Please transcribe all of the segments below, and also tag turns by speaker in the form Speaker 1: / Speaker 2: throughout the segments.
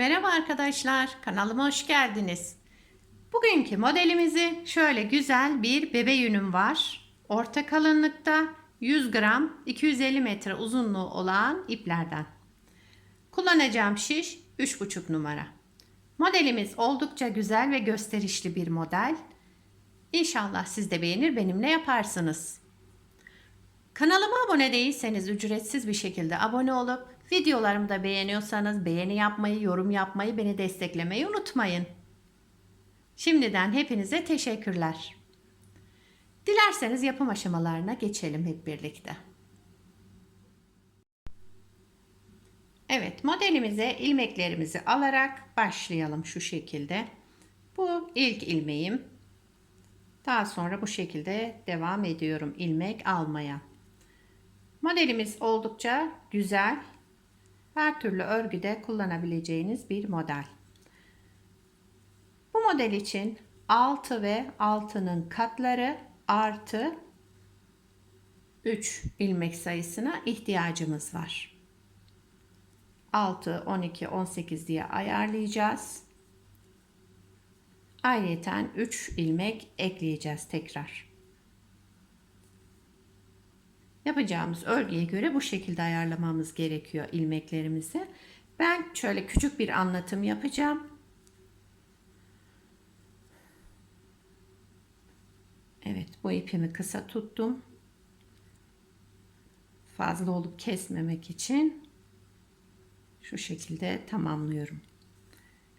Speaker 1: Merhaba arkadaşlar, kanalıma hoş geldiniz. Bugünkü modelimizi şöyle güzel bir bebe yünüm var. Orta kalınlıkta 100 gram 250 metre uzunluğu olan iplerden. Kullanacağım şiş 3,5 numara. Modelimiz oldukça güzel ve gösterişli bir model. İnşallah siz de beğenir benimle yaparsınız. Kanalıma abone değilseniz ücretsiz bir şekilde abone olup videolarımı da beğeniyorsanız beğeni yapmayı, yorum yapmayı, beni desteklemeyi unutmayın. Şimdiden hepinize teşekkürler. Dilerseniz yapım aşamalarına geçelim hep birlikte. Evet, modelimize ilmeklerimizi alarak başlayalım şu şekilde. Bu ilk ilmeğim. Daha sonra bu şekilde devam ediyorum ilmek almaya. Modelimiz oldukça güzel. Her türlü örgüde kullanabileceğiniz bir model. Bu model için 6 ve 6'nın katları artı 3 ilmek sayısına ihtiyacımız var. 6, 12, 18 diye ayarlayacağız. Ayrıyeten 3 ilmek ekleyeceğiz tekrar. Yapacağımız örgüye göre bu şekilde ayarlamamız gerekiyor ilmeklerimizi. Ben şöyle küçük bir anlatım yapacağım. Evet, bu ipimi kısa tuttum. Fazla olup kesmemek için şu şekilde tamamlıyorum.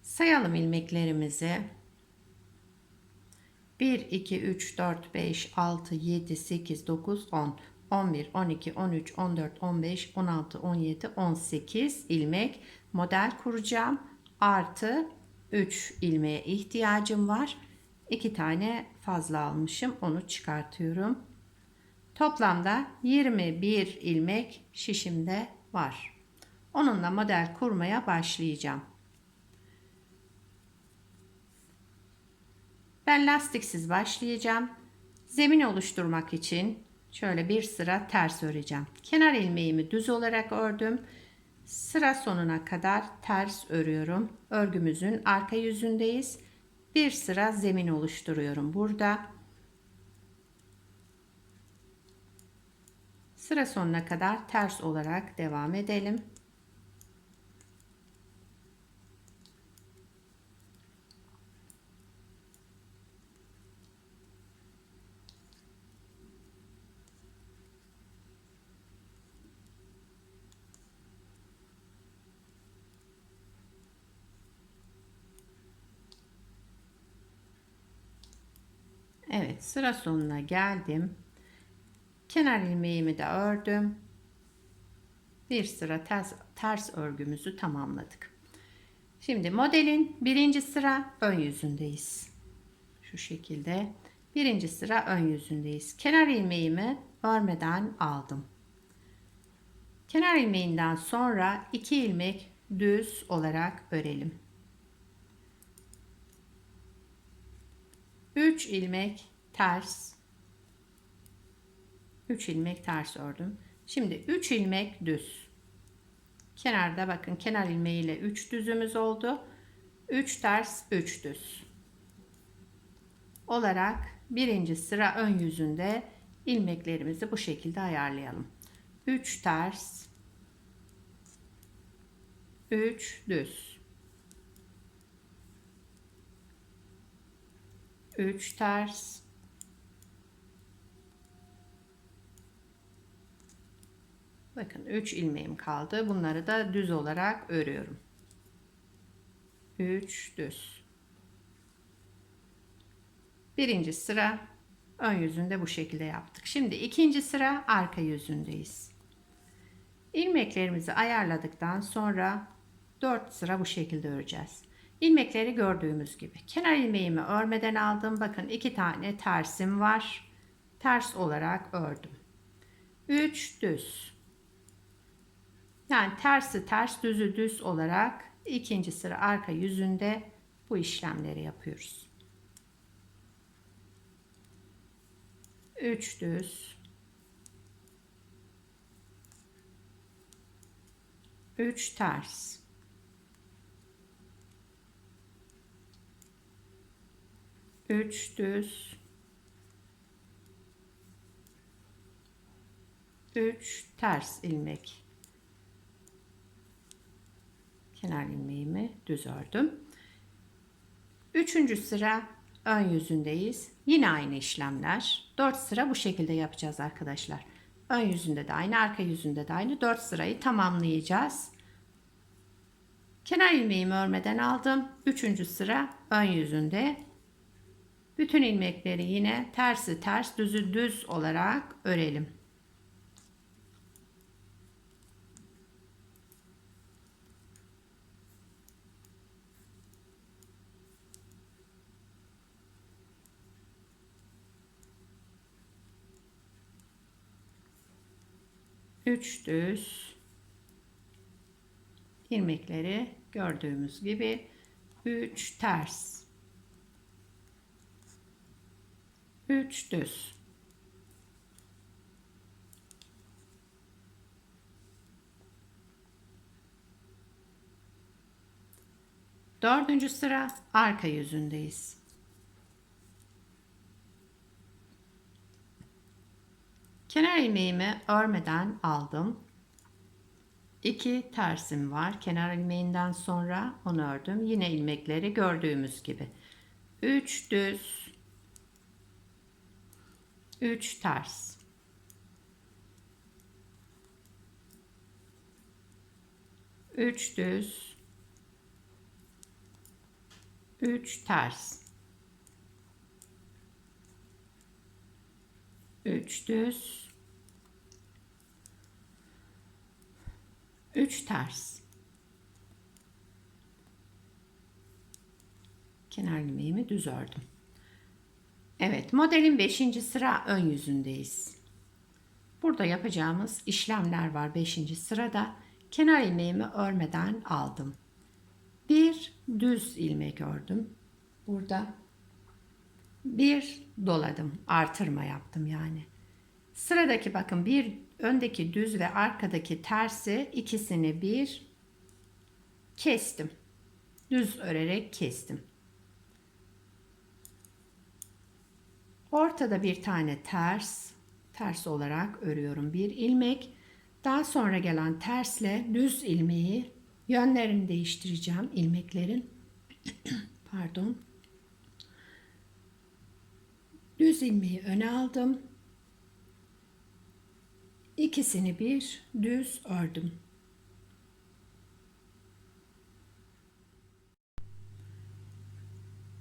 Speaker 1: Sayalım ilmeklerimizi. 1, 2, 3, 4, 5, 6, 7, 8, 9, 10, 11, 12, 13, 14, 15, 16, 17, 18 ilmek model kuracağım. Artı 3 ilmeğe ihtiyacım var. 2 tane fazla almışım. Onu çıkartıyorum. Toplamda 21 ilmek şişimde var. Onunla model kurmaya başlayacağım. Ben lastiksiz başlayacağım. Zemin oluşturmak için şöyle bir sıra ters öreceğim. Kenar ilmeğimi düz olarak ördüm. Sıra sonuna kadar ters örüyorum. Örgümüzün arka yüzündeyiz. Bir sıra zemin oluşturuyorum burada. Sıra sonuna kadar ters olarak devam edelim. Evet, sıra sonuna geldim. Kenar ilmeğimi de ördüm. Bir sıra ters örgümüzü tamamladık. Şimdi modelin birinci sıra ön yüzündeyiz. Şu şekilde birinci sıra ön yüzündeyiz. Kenar ilmeğimi örmeden aldım. Kenar ilmeğinden sonra 2 ilmek düz olarak örelim. 3 ilmek ters. 3 ilmek ters ördüm. Şimdi 3 ilmek düz. Kenarda bakın kenar ilmeğiyle 3 düzümüz oldu. 3 ters 3 düz olarak birinci sıra ön yüzünde ilmeklerimizi bu şekilde ayarlayalım. 3 ters 3 düz 3 ters 3 ilmeğim kaldı. Bunları da düz olarak örüyorum. 3 düz. Birinci sıra ön yüzünde bu şekilde yaptık. Şimdi ikinci sıra arka yüzündeyiz. İlmeklerimizi ayarladıktan sonra 4 sıra bu şekilde öreceğiz. İlmekleri gördüğümüz gibi. Kenar ilmeğimi örmeden aldım. Bakın 2 tane tersim var. Ters olarak ördüm. 3 düz. Yani tersi ters, düzü düz olarak ikinci sıra arka yüzünde bu işlemleri yapıyoruz. 3 düz, 3 ters, 3 düz, 3 ters ilmek. Kenar ilmeğimi düz ördüm. 3. sıra ön yüzündeyiz. Yine aynı işlemler. 4 sıra bu şekilde yapacağız arkadaşlar. Ön yüzünde de aynı, arka yüzünde de aynı. 4 sırayı tamamlayacağız. Kenar ilmeğimi örmeden aldım. 3. sıra ön yüzünde. Bütün ilmekleri yine tersi ters, düzü düz olarak örelim. Üç düz ilmekleri gördüğümüz gibi 3 ters, 3 düz. Dördüncü sıra arka yüzündeyiz. Kenar ilmeğimi örmeden aldım. 2 tersim var. Kenar ilmeğinden sonra onu ördüm. Yine ilmekleri gördüğümüz gibi. 3 düz, 3 ters. 3 düz, 3 ters. 3 düz, 3 ters. Kenar ilmeğimi düz ördüm. Evet, modelin 5. sıra ön yüzündeyiz. Burada yapacağımız işlemler var 5. sırada. Kenar ilmeğimi örmeden aldım. Bir düz ilmek ördüm. Burada bir doladım. Artırma yaptım yani. Sıradaki bakın bir öndeki düz ve arkadaki tersi ikisini bir kestim. Düz örerek kestim. Ortada bir tane ters olarak örüyorum bir ilmek. Daha sonra gelen tersle düz ilmeği yönlerini değiştireceğim ilmeklerin. Pardon. Düz ilmeği öne aldım. İkisini bir düz ördüm.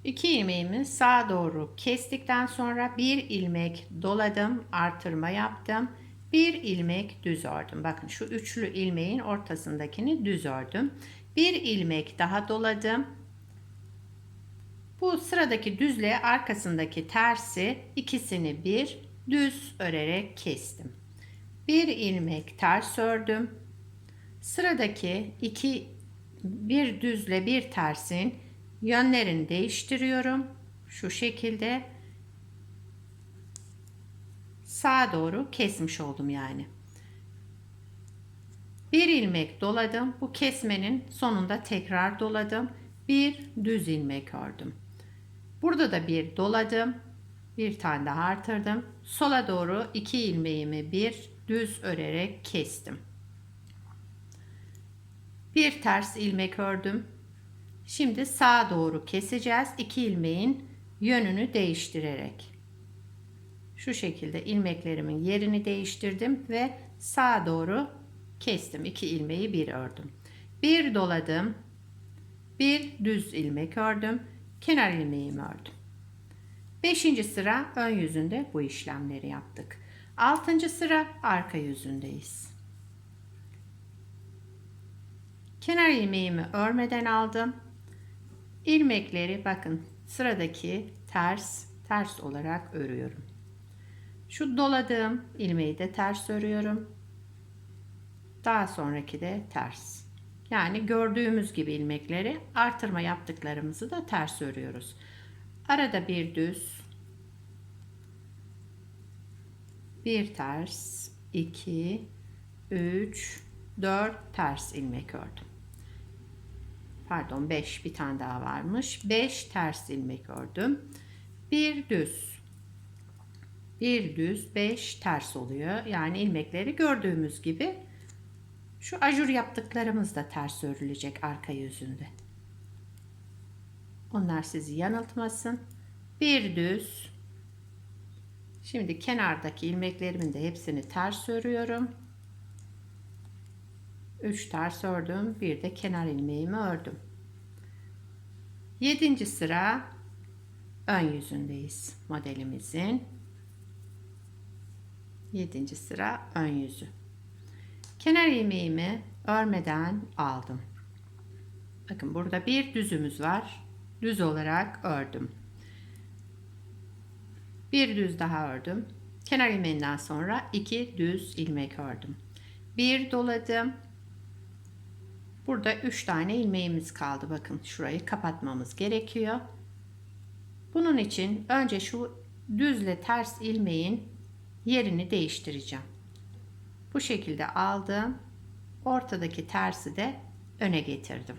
Speaker 1: İki ilmeğimi sağa doğru kestikten sonra bir ilmek doladım, artırma yaptım. Bir ilmek düz ördüm. Bakın şu üçlü ilmeğin ortasındakini düz ördüm. Bir ilmek daha doladım. Bu sıradaki düzle arkasındaki tersi ikisini bir düz örerek kestim. Bir ilmek ters ördüm. Sıradaki bir düzle bir tersin yönlerini değiştiriyorum. Şu şekilde sağa doğru kesmiş oldum yani. Bir ilmek doladım. Bu kesmenin sonunda tekrar doladım. Bir düz ilmek ördüm. Burada da bir doladım. Bir tane daha artırdım. Sola doğru 2 ilmeğimi bir düz örerek kestim. Bir ters ilmek ördüm. Şimdi sağa doğru keseceğiz. 2 ilmeğin yönünü değiştirerek. Şu şekilde ilmeklerimin yerini değiştirdim ve sağa doğru kestim. 2 ilmeği bir ördüm. Bir doladım. Bir düz ilmek ördüm. Kenar ilmeğimi ördüm. 5. sıra ön yüzünde bu işlemleri yaptık. 6. sıra arka yüzündeyiz. Kenar ilmeğimi örmeden aldım. İlmekleri bakın sıradaki ters olarak örüyorum. Şu doladığım ilmeği de ters örüyorum. Daha sonraki de ters. Yani gördüğümüz gibi ilmekleri artırma yaptıklarımızı da ters örüyoruz. Arada bir düz, bir ters, 2, 3, 4 ters ilmek ördüm. Pardon 5 bir tane daha varmış. 5 ters ilmek ördüm. Bir düz. Bir düz, 5 ters oluyor. Yani ilmekleri gördüğümüz gibi şu ajur yaptıklarımız da ters örülecek arka yüzünde. Onlar sizi yanıltmasın. Bir düz. Şimdi kenardaki ilmeklerimin de hepsini ters örüyorum. 3 ters ördüm. Bir de kenar ilmeğimi ördüm. 7. sıra ön yüzündeyiz modelimizin. 7. sıra ön yüzü. Kenar ilmeğimi örmeden aldım. Bakın burada bir düzümüz var. Düz olarak ördüm. Bir düz daha ördüm. Kenar ilmeğinden sonra 2 düz ilmek ördüm. Bir doladım. Burada 3 tane ilmeğimiz kaldı. Bakın şurayı kapatmamız gerekiyor. Bunun için önce şu düzle ters ilmeğin yerini değiştireceğim. Bu şekilde aldım. Ortadaki tersi de öne getirdim.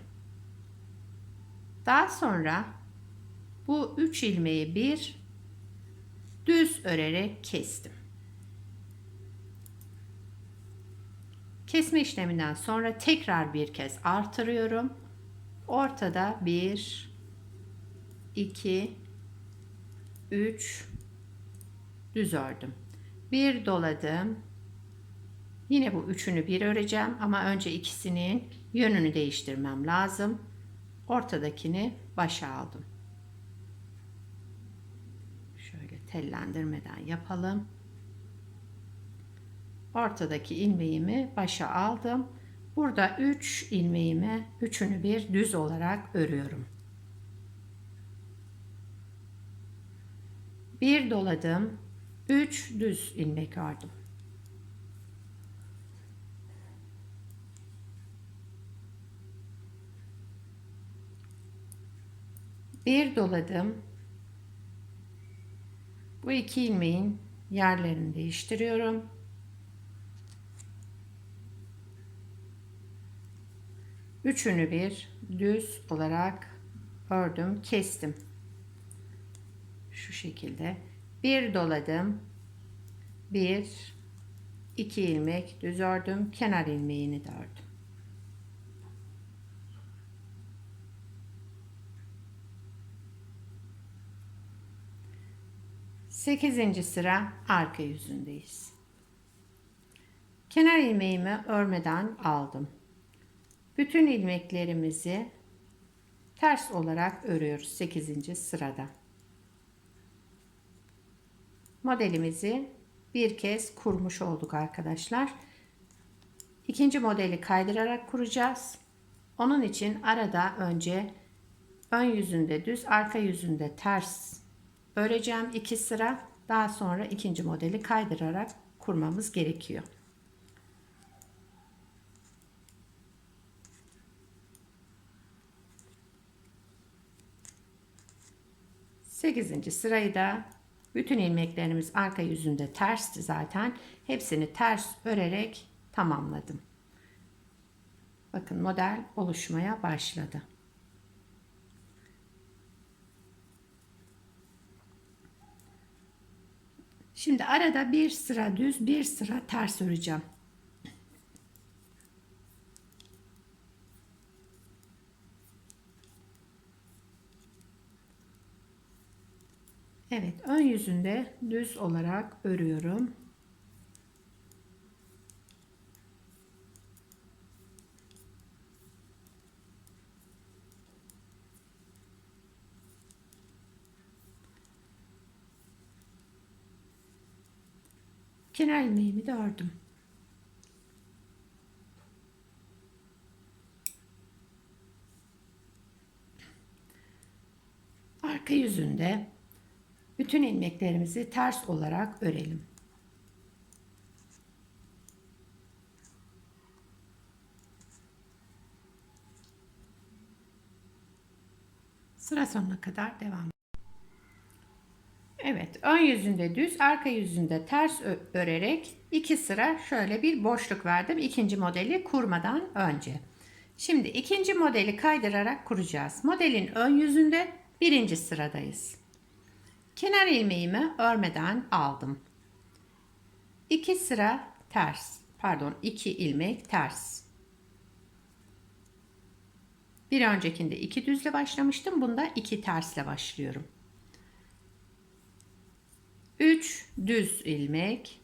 Speaker 1: Daha sonra bu 3 ilmeği bir düz örerek kestim. Kesme işleminden sonra tekrar bir kez artırıyorum. Ortada 1, 2, 3 düz ördüm. Bir doladım. Yine bu üçünü bir öreceğim ama önce ikisinin yönünü değiştirmem lazım. Ortadakini başa aldım. Şöyle tellendirmeden yapalım. Ortadaki ilmeğimi başa aldım. Burada 3 ilmeğimi üçünü bir düz olarak örüyorum. Bir doladım. 3 düz ilmek ördüm. Bir doladım. Bu 2 ilmeğin yerlerini değiştiriyorum. Üçünü bir düz olarak ördüm, kestim. Şu şekilde. Bir doladım. 1, 2 ilmek düz ördüm. Kenar ilmeğini de ördüm. Sekizinci sıra arka yüzündeyiz. Kenar ilmeğimi örmeden aldım. Bütün ilmeklerimizi ters olarak örüyoruz 8. sırada. Modelimizi bir kez kurmuş olduk arkadaşlar. İkinci modeli kaydırarak kuracağız. Onun için arada önce ön yüzünde düz, arka yüzünde ters öreceğim 2 sıra. Daha sonra ikinci modeli kaydırarak kurmamız gerekiyor. Sekizinci sırayı da bütün ilmeklerimiz arka yüzünde tersti zaten. Hepsini ters örerek tamamladım. Bakın model oluşmaya başladı. Şimdi arada bir sıra düz, bir sıra ters öreceğim. Evet, ön yüzünde düz olarak örüyorum. Kenar ilmeğimi de ördüm. Arka yüzünde bütün ilmeklerimizi ters olarak örelim. Sıra sonuna kadar devam. Evet, ön yüzünde düz, arka yüzünde ters örerek 2 sıra şöyle bir boşluk verdim. İkinci modeli kurmadan önce. Şimdi ikinci modeli kaydırarak kuracağız. Modelin ön yüzünde birinci sıradayız. Kenar ilmeğimi örmeden aldım. 2 sıra ters, pardon 2 ilmek ters. Bir öncekinde 2 düzle başlamıştım. Bunda 2 tersle başlıyorum. 3 düz ilmek.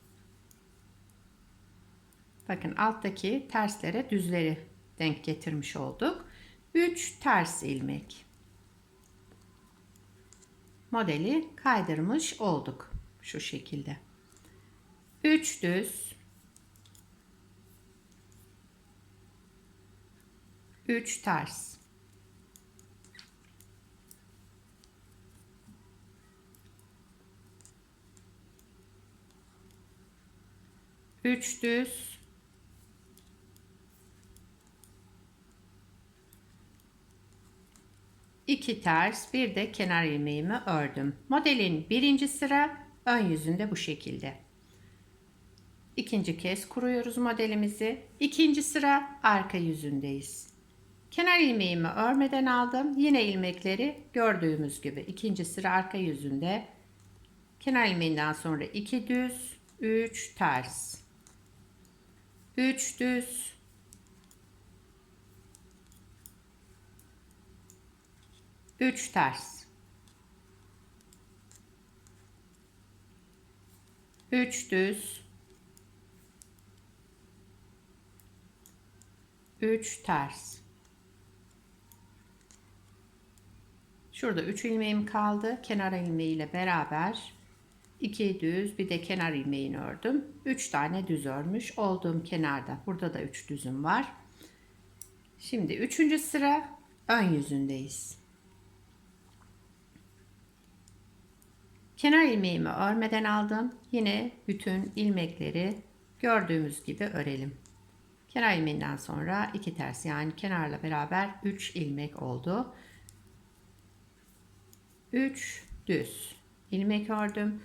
Speaker 1: Bakın alttaki terslere düzleri denk getirmiş olduk. 3 ters ilmek. Modeli kaydırmış olduk. Şu şekilde. 3 düz. 3 ters. 3 düz. 2 ters, bir de kenar ilmeğimi ördüm. Modelin birinci sıra ön yüzünde bu şekilde. İkinci kez kuruyoruz modelimizi. İkinci sıra arka yüzündeyiz. Kenar ilmeğimi örmeden aldım. Yine ilmekleri gördüğümüz gibi ikinci sıra arka yüzünde. Kenar ilmeğinden sonra 2 düz, 3 ters. 3 düz, 3 ters. 3 düz, 3 ters. Şurada 3 ilmeğim kaldı. Kenar ilmeği ile beraber 2 düz, bir de kenar ilmeğini ördüm. 3 tane düz örmüş olduğum kenarda. Burada da 3 düzüm var. Şimdi 3. sıra ön yüzündeyiz. Kenar ilmeğimi örmeden aldım. Yine bütün ilmekleri gördüğümüz gibi örelim. Kenar ilmeğinden sonra 2 ters, yani kenarla beraber 3 ilmek oldu. 3 düz ilmek ördüm.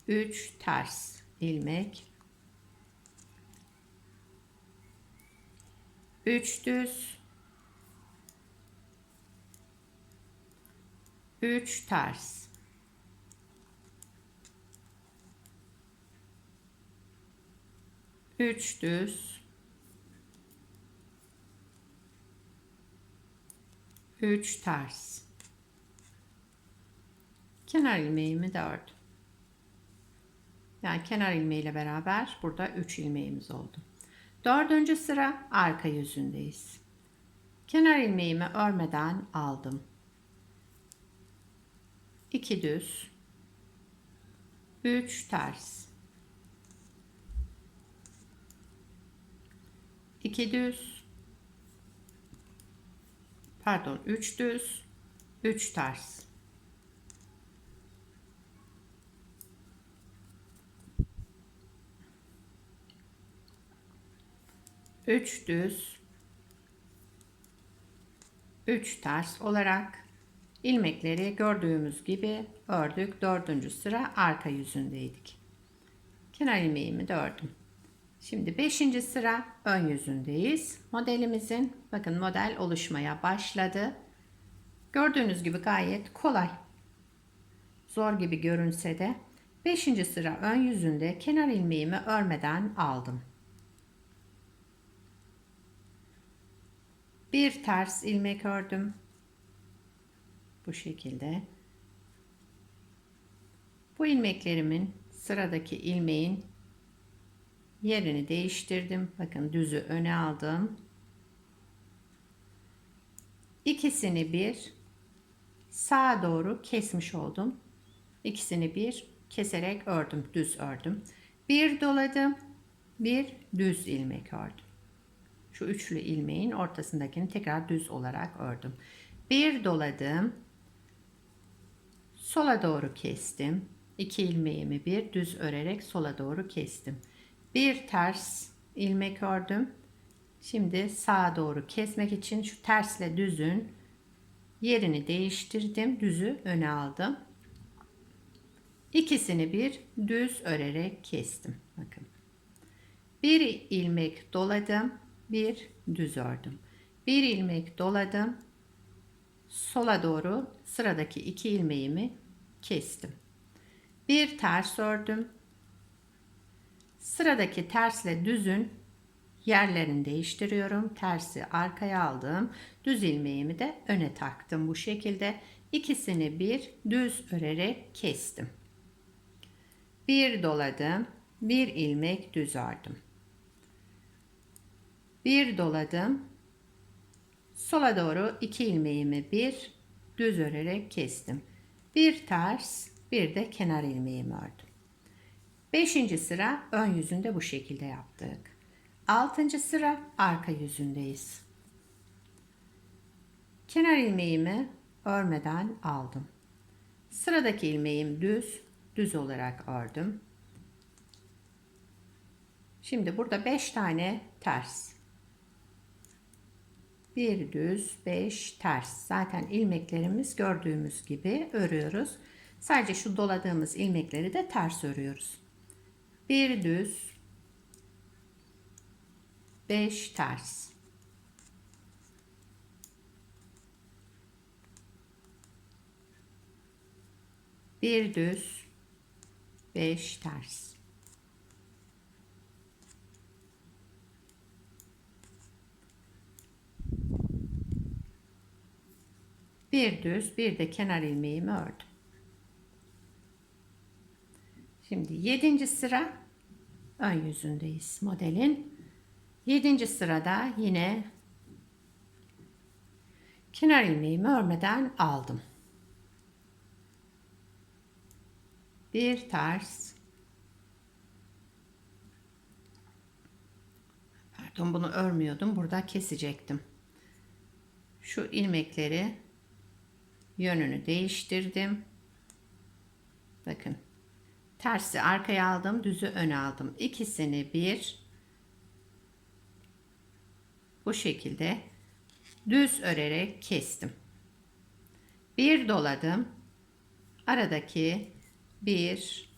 Speaker 1: 3 ters ilmek. 3 düz. 3 ters. 3 düz. 3 ters. Kenar ilmeğimi de ördüm. Yani kenar ilmeğiyle beraber burada 3 ilmeğimiz oldu. 4. sıra arka yüzündeyiz. Kenar ilmeğimi örmeden aldım. 2 düz. 3 ters. 2 düz. Pardon, 3 düz. 3 ters. 3 düz, 3 ters olarak ilmekleri gördüğümüz gibi ördük. 4. sıra arka yüzündeydik. Kenar ilmeğimi de ördüm. Şimdi 5. sıra ön yüzündeyiz. Modelimizin, bakın model oluşmaya başladı. Gördüğünüz gibi gayet kolay. Zor gibi görünse de 5. sıra ön yüzünde kenar ilmeğimi örmeden aldım. Bir ters ilmek ördüm. Bu şekilde. Bu ilmeklerimin, sıradaki ilmeğin yerini değiştirdim. Bakın düzü öne aldım. İkisini bir sağa doğru kesmiş oldum. İkisini bir keserek ördüm, düz ördüm. Bir doladım, bir düz ilmek ördüm. Şu üçlü ilmeğin ortasındakini tekrar düz olarak ördüm. Bir doladım. Sola doğru kestim. 2 ilmeğimi bir düz örerek sola doğru kestim. Bir ters ilmek ördüm. Şimdi sağa doğru kesmek için şu tersle düzün yerini değiştirdim. Düzü öne aldım. İkisini bir düz örerek kestim. Bakın. Bir ilmek doladım. Bir düz ördüm. Bir ilmek doladım. Sola doğru sıradaki 2 ilmeğimi kestim. Bir ters ördüm. Sıradaki tersle düzün yerlerini değiştiriyorum. Tersi arkaya aldım. Düz ilmeğimi de öne taktım bu şekilde. İkisini bir düz örerek kestim. Bir doladım. Bir ilmek düz ördüm. Bir doladım. Sola doğru 2 ilmeğimi bir düz örerek kestim. Bir ters, bir de kenar ilmeğimi ördüm. 5. sıra ön yüzünde bu şekilde yaptık. 6. sıra arka yüzündeyiz. Kenar ilmeğimi örmeden aldım. Sıradaki ilmeğim düz olarak ördüm. Şimdi burada 5 tane ters. Bir düz, 5 ters. Zaten ilmeklerimiz gördüğümüz gibi örüyoruz. Sadece şu doladığımız ilmekleri de ters örüyoruz. Bir düz, 5 ters. Bir düz, 5 ters. Bir düz, bir de kenar ilmeğimi ördüm. Şimdi 7. sıra ön yüzündeyiz modelin. 7. sırada yine kenar ilmeğimi örmeden aldım. Bir ters. Pardon, bunu örmüyordum. Burada kesecektim. Şu ilmekleri yönünü değiştirdim. Bakın. Tersi arkaya aldım, düzü öne aldım. İkisini bir bu şekilde düz örerek kestim. Bir doladım. Aradaki 1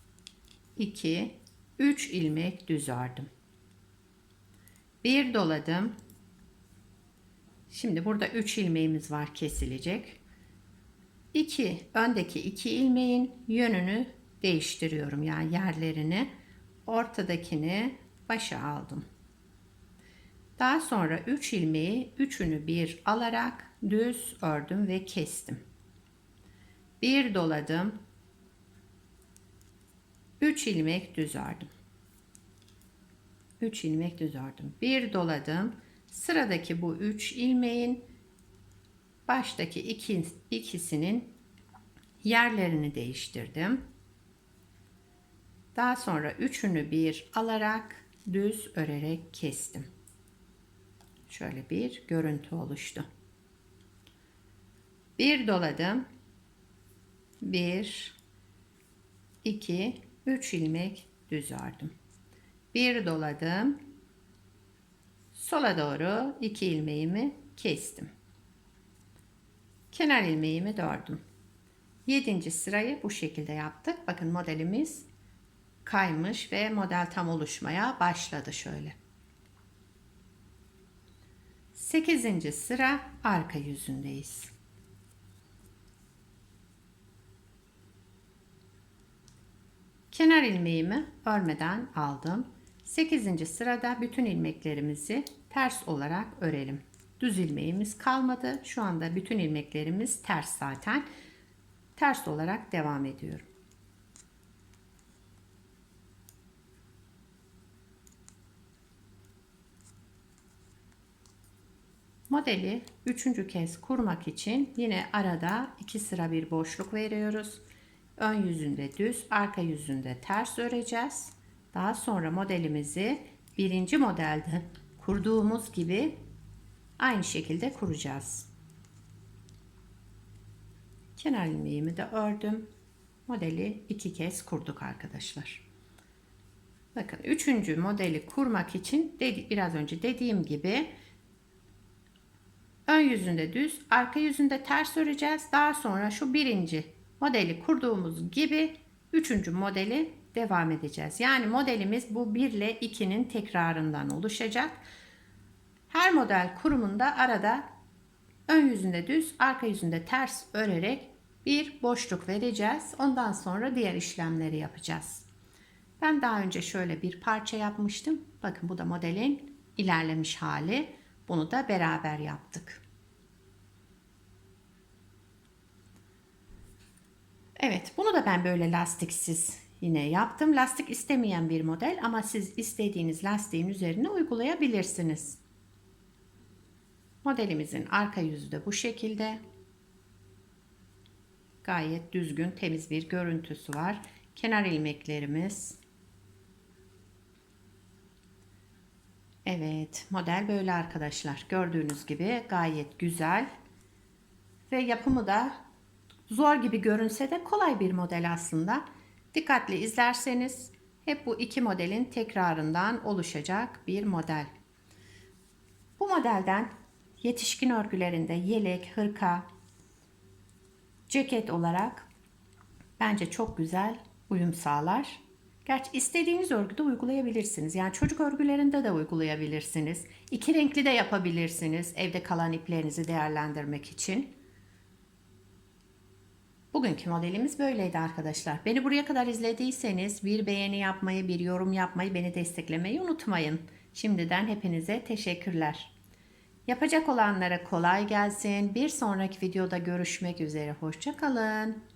Speaker 1: 2 3 ilmek düz ördüm. Bir doladım. Şimdi burada 3 ilmeğimiz var kesilecek. Öndeki 2 ilmeğin yönünü değiştiriyorum, yani yerlerini. Ortadakini başa aldım. Daha sonra 3 ilmeği üçünü bir alarak düz ördüm ve kestim. Bir doladım. 3 ilmek düz ördüm. 3 ilmek düz ördüm. Bir doladım. Sıradaki bu 3 ilmeğin baştaki ikisinin yerlerini değiştirdim. Daha sonra üçünü bir alarak düz örerek kestim. Şöyle bir görüntü oluştu. Bir doladım. 1 2 3 ilmek düz ördüm. Bir doladım. Sola doğru 2 ilmeğimi kestim. Kenar ilmeğimi de ördüm. 7. sırayı bu şekilde yaptık. Bakın modelimiz kaymış ve model tam oluşmaya başladı şöyle. 8. sıra arka yüzündeyiz. Kenar ilmeğimi örmeden aldım. 8. sırada bütün ilmeklerimizi ters olarak örelim. Düz ilmeğimiz kalmadı. Şu anda bütün ilmeklerimiz ters zaten. Ters olarak devam ediyorum. Modeli 3. kez kurmak için yine arada 2 sıra bir boşluk veriyoruz. Ön yüzünde düz, arka yüzünde ters öreceğiz. Daha sonra modelimizi birinci modelde kurduğumuz gibi aynı şekilde kuracağız. Kenar ilmeğimi de ördüm. Modeli 2 kez kurduk arkadaşlar. Bakın 3. modeli kurmak için biraz önce dediğim gibi ön yüzünde düz, arka yüzünde ters öreceğiz. Daha sonra şu birinci modeli kurduğumuz gibi 3. modeli devam edeceğiz. Yani modelimiz bu 1 ile 2'nin tekrarından oluşacak. Her model kurumunda arada ön yüzünde düz, arka yüzünde ters örerek bir boşluk vereceğiz. Ondan sonra diğer işlemleri yapacağız. Ben daha önce şöyle bir parça yapmıştım. Bakın bu da modelin ilerlemiş hali. Bunu da beraber yaptık. Evet, bunu da ben böyle lastiksiz yine yaptım. Lastik istemeyen bir model ama siz istediğiniz lastiğin üzerine uygulayabilirsiniz. Modelimizin arka yüzü de bu şekilde. Gayet düzgün, temiz bir görüntüsü var. Kenar ilmeklerimiz. Evet, model böyle arkadaşlar. Gördüğünüz gibi gayet güzel. Ve yapımı da zor gibi görünse de kolay bir model aslında. Dikkatli izlerseniz hep bu iki modelin tekrarından oluşacak bir model. Bu modelden yetişkin örgülerinde yelek, hırka, ceket olarak bence çok güzel uyum sağlar. Gerçi istediğiniz örgüde uygulayabilirsiniz. Yani çocuk örgülerinde de uygulayabilirsiniz. İki renkli de yapabilirsiniz evde kalan iplerinizi değerlendirmek için. Bugünkü modelimiz böyleydi arkadaşlar. Beni buraya kadar izlediyseniz bir beğeni yapmayı, bir yorum yapmayı, beni desteklemeyi unutmayın. Şimdiden hepinize teşekkürler. Yapacak olanlara kolay gelsin. Bir sonraki videoda görüşmek üzere. Hoşça kalın.